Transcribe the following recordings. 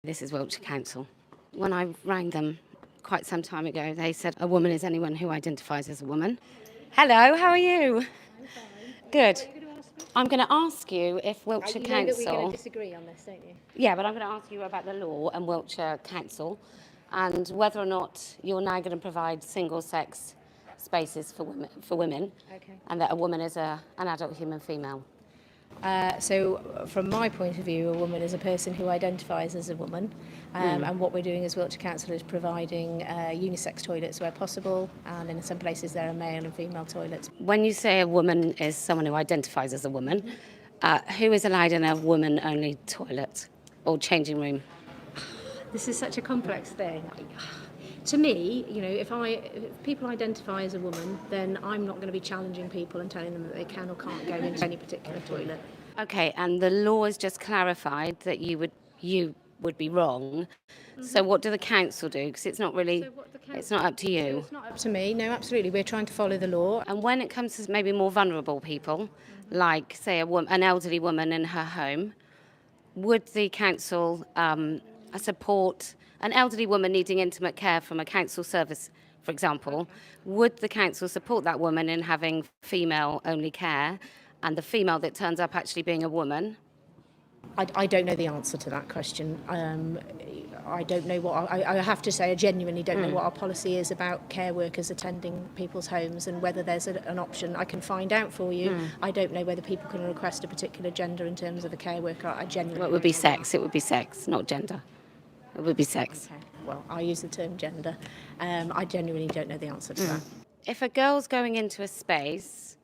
This is Wiltshire Council. When I rang them quite some time ago, they said a woman is anyone who identifies as a woman. Hello, how are you? I'm fine. Good. What are you going to ask me? I'm going to ask you if Wiltshire You know that we're going Council... to disagree on this, don't you? Yeah, but I'm going to ask you about the law and Wiltshire Council and whether or not you're now going to provide single-sex spaces for women, Okay. and that a woman is an adult human female. So from my point of view, a woman is a person who identifies as a woman, and what we're doing as Wiltshire Council is providing unisex toilets where possible, and in some places there are male and female toilets. When you say a woman is someone who identifies as a woman, who is allowed in a woman-only toilet or changing room? This is such a complex thing. To me, if people identify as a woman, then I'm not going to be challenging people and telling them that they can or can't go into any particular toilet. Okay, and the law has just clarified that you would be wrong. So what do the council do? Because it's not really, it's not up to you. It's not up to me. No, absolutely. We're trying to follow the law. And when it comes to maybe more vulnerable people, like, say, an elderly woman in her home, would the council support an elderly woman needing intimate care from a council service, for example? Would the council support that woman in having female-only care, and the female that turns up actually being a woman? I don't know the answer to that question. I don't know what... I have to say, I genuinely don't know what our policy is about care workers attending people's homes and whether there's an option. I can find out for you. I don't know whether people can request a particular gender in terms of a care worker. I genuinely... Well, it would be sex. It would be sex, not gender. It would be sex. Okay. Well, I use the term gender. I genuinely don't know the answer to that. If a girl's going into a space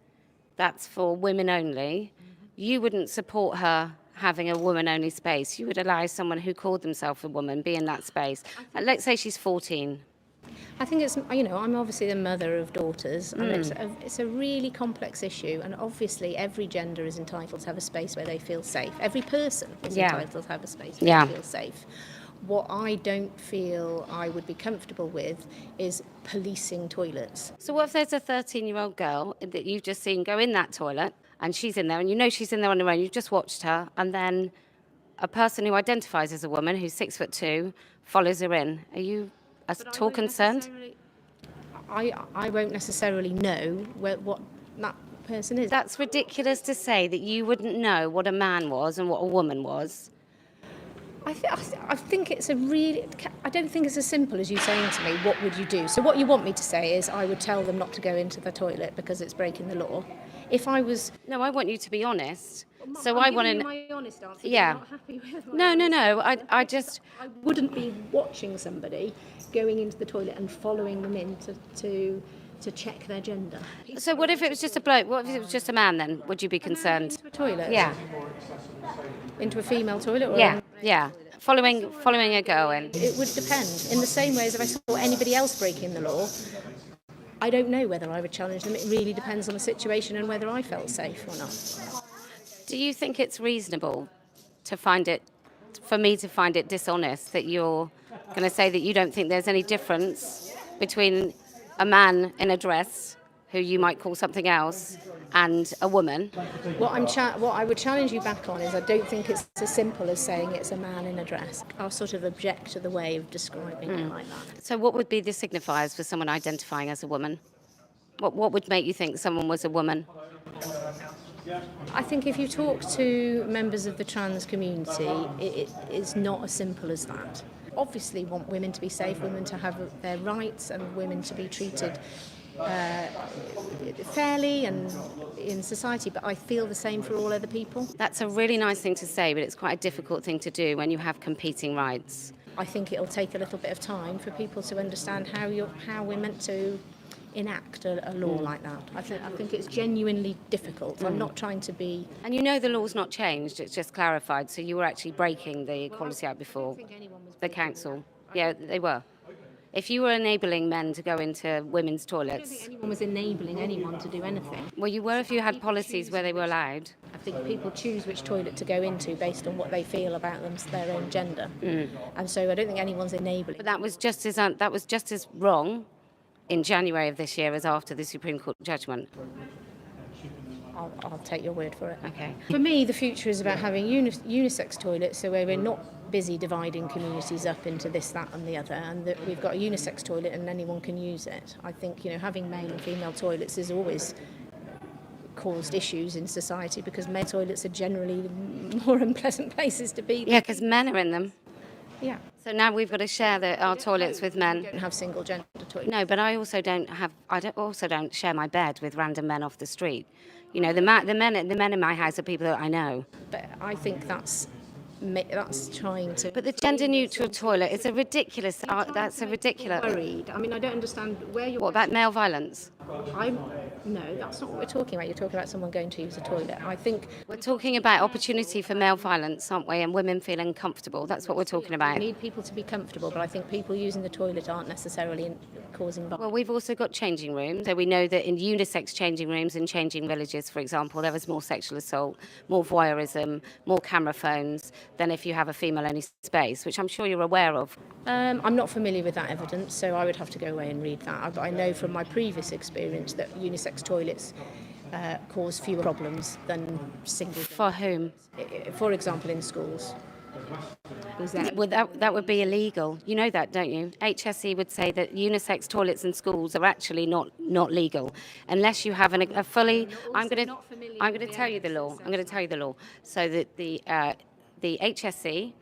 that's for women only, you wouldn't support her having a woman-only space. You would allow someone who called themselves a woman be in that space. Let's say she's 14. I think it's, I'm obviously the mother of daughters, and it's a really complex issue, and obviously every gender is entitled to have a space where they feel safe. Every person is entitled to have a space where they feel safe. What I don't feel I would be comfortable with is policing toilets. So what if there's a 13-year-old girl that you've just seen go in that toilet, and she's in there, and you know she's in there on her own, you've just watched her, and then a person who identifies as a woman, who's 6'2", follows her in? Are you at all concerned? I won't necessarily know what that person is. That's ridiculous to say that you wouldn't know what a man was and what a woman was. I think it's I don't think it's as simple as you saying to me, what would you do? So what you want me to say is I would tell them not to go into the toilet because it's breaking the law. If I was... No, I want you to be honest. So I want to... my honest answer. Yeah. Not happy with No. I wouldn't be watching somebody going into the toilet and following them in to check their gender. So what if it was just a bloke? What if it was just a man then? Would you be concerned? Into a toilet? Yeah. Into a female toilet? Or Yeah. Following a girl in. It would depend. In the same way as if I saw anybody else breaking the law, I don't know whether I would challenge them. It really depends on the situation and whether I felt safe or not. Do you think it's reasonable for me to find it dishonest that you're going to say that you don't think there's any difference between a man in a dress, who you might call something else, and a woman? What I would challenge you back on is I don't think it's as simple as saying it's a man in a dress. I'll sort of object to the way of describing it like that. So what would be the signifiers for someone identifying as a woman? What would make you think someone was a woman? I think if you talk to members of the trans community, it is not as simple as that. Obviously want women to be safe, women to have their rights, and women to be treated fairly and in society, but I feel the same for all other people. That's a really nice thing to say, but it's quite a difficult thing to do when you have competing rights. I think it'll take a little bit of time for people to understand how we're meant to enact a law like that. I think it's genuinely difficult. I'm not trying to be... And you know the law's not changed, it's just clarified, so you were actually breaking the Equality Act before. I don't think anyone was The council. Yeah, they were. If you were enabling men to go into women's I don't toilets... think anyone was enabling anyone to do anything. Well, you were if you had policies where they were allowed. I think people choose which toilet to go into based on what they feel about their own gender. And so I don't think anyone's enabling. But that was just as wrong in January of this year as after the Supreme Court judgment. I'll take your word for it. Okay. For me, the future is about having unisex toilets, so where we're not busy dividing communities up into this, that and the other, and that we've got a unisex toilet and anyone can use it. I think, having male and female toilets has always caused issues in society because male toilets are generally more unpleasant places to be. Yeah, because men are in them. Yeah. So now we've got to share our toilets with men. We don't have single gender toilets. No, but I also don't share my bed with random men off the street. The men in my house are people that I know. But I think that's trying to. But the gender-neutral toilet is ridiculous. That's a ridiculous. Worried. I mean, I don't understand where you're. What about male violence? No, that's not what we're talking about. You're talking about someone going to use a toilet. I think we're talking about opportunity for male violence, aren't we? And women feeling comfortable. That's what we're talking about. We need people to be comfortable, but I think people using the toilet aren't necessarily causing violence. Well, we've also got changing rooms. So we know that in unisex changing rooms in changing villages, for example, there is more sexual assault, more voyeurism, more camera phones than if you have a female-only space, which I'm sure you're aware of. I'm not familiar with that evidence, so I would have to go away and read that. But I know from my previous experience that unisex toilets cause fewer problems than single. For whom? For example, in schools. That would be illegal. You know that, don't you? HSE would say that unisex toilets in schools are actually not legal unless you have a fully. I'm going to tell you the law. I'm going to tell you the law. So that the HSE,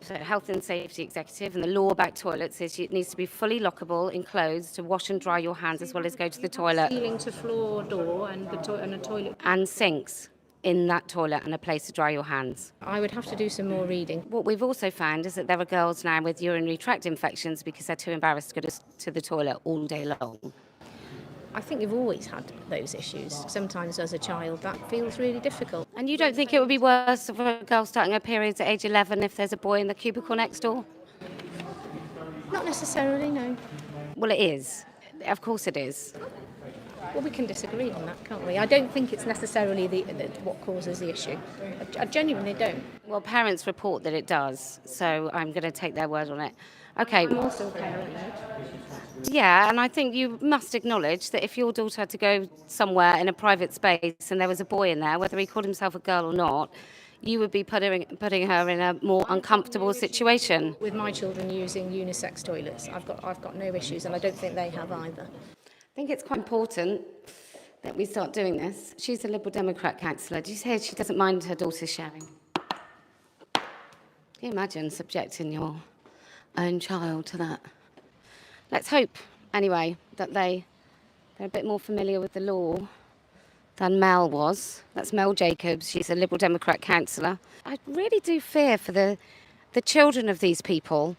so Health and Safety Executive, and the law about toilets is it needs to be fully lockable, enclosed, to wash and dry your hands as well as go to the toilet. Ceiling to floor door and a toilet. And sinks in that toilet and a place to dry your hands. I would have to do some more reading. What we've also found is that there are girls now with urinary tract infections because they're too embarrassed to go to the toilet all day long. I think you've always had those issues. Sometimes as a child that feels really difficult. And you don't think it would be worse for a girl starting her periods at age 11 if there's a boy in the cubicle next door? Not necessarily, no. Well, it is. Of course it is. Well, we can disagree on that, can't we? I don't think it's necessarily what causes the issue. I genuinely don't. Well, parents report that it does, so I'm going to take their word on it. Okay. I'm also a parent. Yeah, and I think you must acknowledge that if your daughter had to go somewhere in a private space and there was a boy in there, whether he called himself a girl or not, you would be putting her in a more uncomfortable situation. With my children using unisex toilets, I've got no issues, and I don't think they have either. I think it's quite important that we start doing this. She's a Liberal Democrat councillor. Do you say she doesn't mind her daughter sharing? Can you imagine subjecting your own child to that? Let's hope, anyway, that they're a bit more familiar with the law than Mel was. That's Mel Jacobs. She's a Liberal Democrat councillor. I really do fear for the children of these people